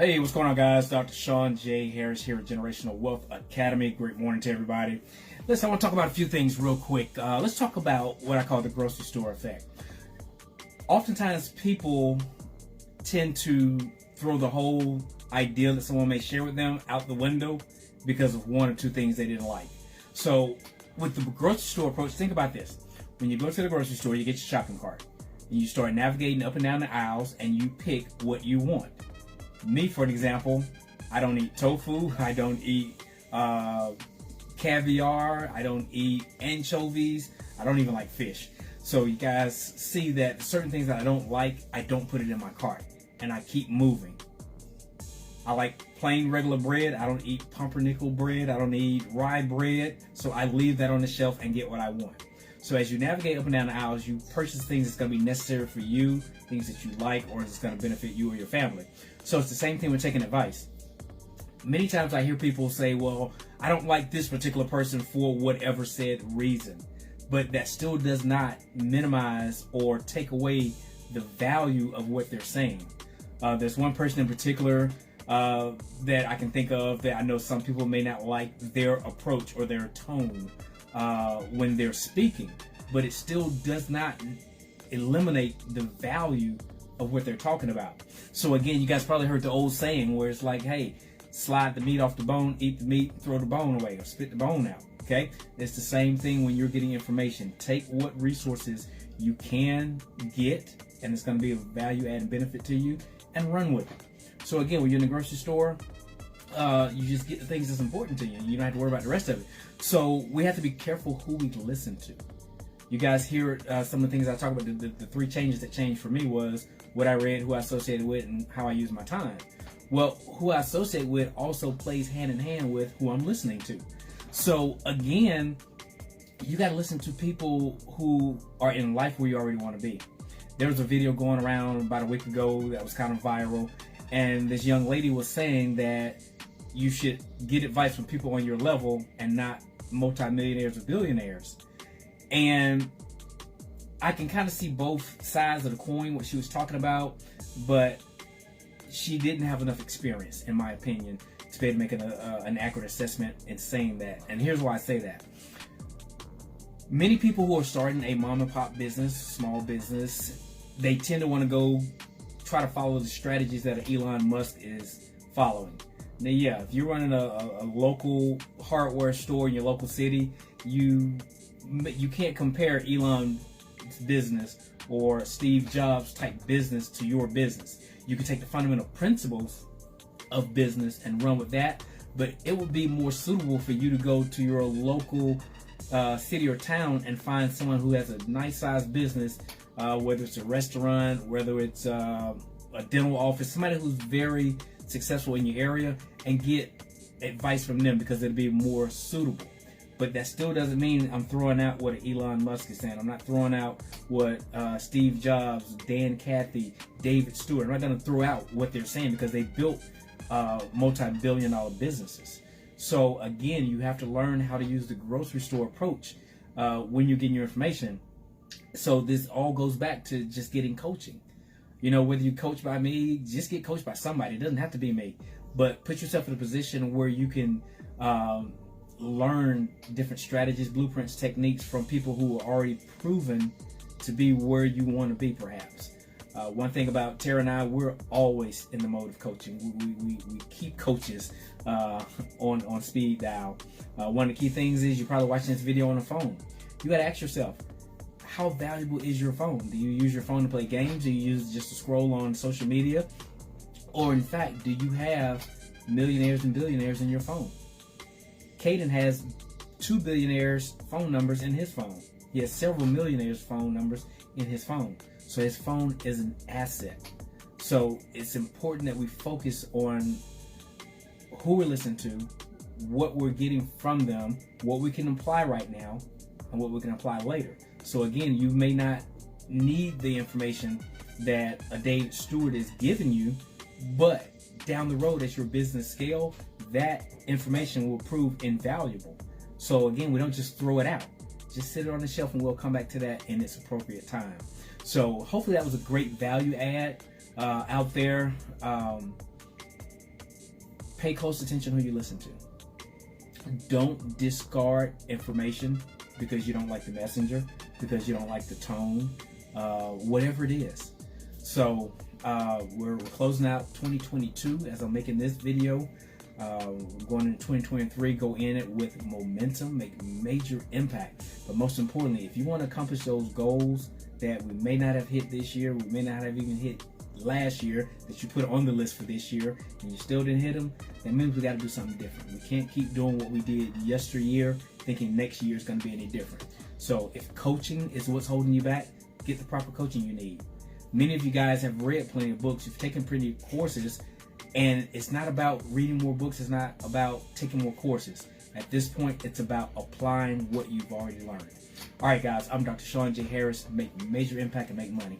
Hey, what's going on, guys? Dr. Sean J. Harris here at Generational Wealth Academy. Great morning to everybody. Listen, I want to talk about a few things real quick. Let's talk about what I call the grocery store effect. Oftentimes, people tend to throw the whole idea that someone may share with them out the window because of one or two things they didn't like. So, with the grocery store approach, think about this. When you go to the grocery store, you get your shopping cart. And you start navigating up and down the aisles, and you pick what you want. Me, for an example, I don't eat tofu, I don't eat caviar, I don't eat anchovies, I don't even like fish. So you guys see that certain things that I don't like, I don't put it in my cart, and I keep moving. I like plain regular bread, I don't eat pumpernickel bread, I don't eat rye bread, so I leave that on the shelf and get what I want. So as you navigate up and down the aisles, you purchase things that's going to be necessary for you, things that you like, or that's going to benefit you or your family. So it's the same thing with taking advice. Many times I hear people say, well, I don't like this particular person for whatever said reason. But that still does not minimize or take away the value of what they're saying. There's one person in particular that I can think of that I know some people may not like their approach or their tone when they're speaking, but it still does not eliminate the value of what they're talking about. So again, you guys probably heard the old saying where it's like, hey, slide the meat off the bone, eat the meat, throw the bone away, or spit the bone out. Okay, it's the same thing when you're getting information. Take what resources you can get, and it's going to be of value add and benefit to you, and run with it. So again, when you're in the grocery store, you just get the things that's important to you. You don't have to worry about the rest of it. So we have to be careful who we listen to. You guys hear some of the things I talk about. The three changes that changed for me was what I read, who I associated with, and how I use my time. Well, who I associate with also plays hand in hand with who I'm listening to. So again, you got to listen to people who are in life where you already want to be. There was a video going around about a week ago that was kind of viral, and this young lady was saying that you should get advice from people on your level and not multimillionaires or billionaires. And I can kind of see both sides of the coin, what she was talking about, but she didn't have enough experience, in my opinion, to be able to make an accurate assessment in saying that. And here's why I say that. Many people who are starting a mom and pop business, small business, they tend to want to go try to follow the strategies that Elon Musk is following. Now, yeah, if you're running a local hardware store in your local city, you can't compare Elon's business or Steve Jobs type business to your business. You can take the fundamental principles of business and run with that, but it would be more suitable for you to go to your local city or town and find someone who has a nice sized business, whether it's a restaurant, whether it's a dental office, somebody who's very successful in your area, and get advice from them because it'll be more suitable. But that still doesn't mean I'm throwing out what Elon Musk is saying. I'm not throwing out what Steve Jobs, Dan Cathy, David Stewart. I'm not going to throw out what they're saying because they built multi-billion-dollar businesses. So again, you have to learn how to use the grocery store approach when you're getting your information. So this all goes back to just getting coaching. You know, whether you coach by me, just get coached by somebody. It doesn't have to be me. But put yourself in a position where you can learn different strategies, blueprints, techniques from people who are already proven to be where you want to be, perhaps. One thing about Tara and I, we're always in the mode of coaching. We keep coaches on speed dial. One of the key things is you're probably watching this video on a phone. You got to ask yourself, how valuable is your phone? Do you use your phone to play games? Do you use it just to scroll on social media? Or in fact, do you have millionaires and billionaires in your phone? Caden has 2 billionaires' phone numbers in his phone. He has several millionaires' phone numbers in his phone. So his phone is an asset. So it's important that we focus on who we're listening to, what we're getting from them, what we can apply right now, and what we can apply later. So again, you may not need the information that a David Stewart is giving you, but down the road as your business scale, that information will prove invaluable. So again, we don't just throw it out. Just sit it on the shelf and we'll come back to that in its appropriate time. So hopefully that was a great value add out there. pay close attention who you listen to. Don't discard information because you don't like the messenger, because you don't like the tone, whatever it is. So we're closing out 2022 as I'm making this video. We're going into 2023, go in it with momentum, make major impact. But most importantly, if you want to accomplish those goals that we may not have hit this year, we may not have even hit last year, that you put on the list for this year, and you still didn't hit them, that means we got to do something different. We can't keep doing what we did yesteryear, thinking next year is going to be any different. So if coaching is what's holding you back, get the proper coaching you need. Many of you guys have read plenty of books, you've taken plenty of courses, and it's not about reading more books, it's not about taking more courses. At this point, it's about applying what you've already learned. All right, guys, I'm Dr. Sean J. Harris. Make major impact and make money.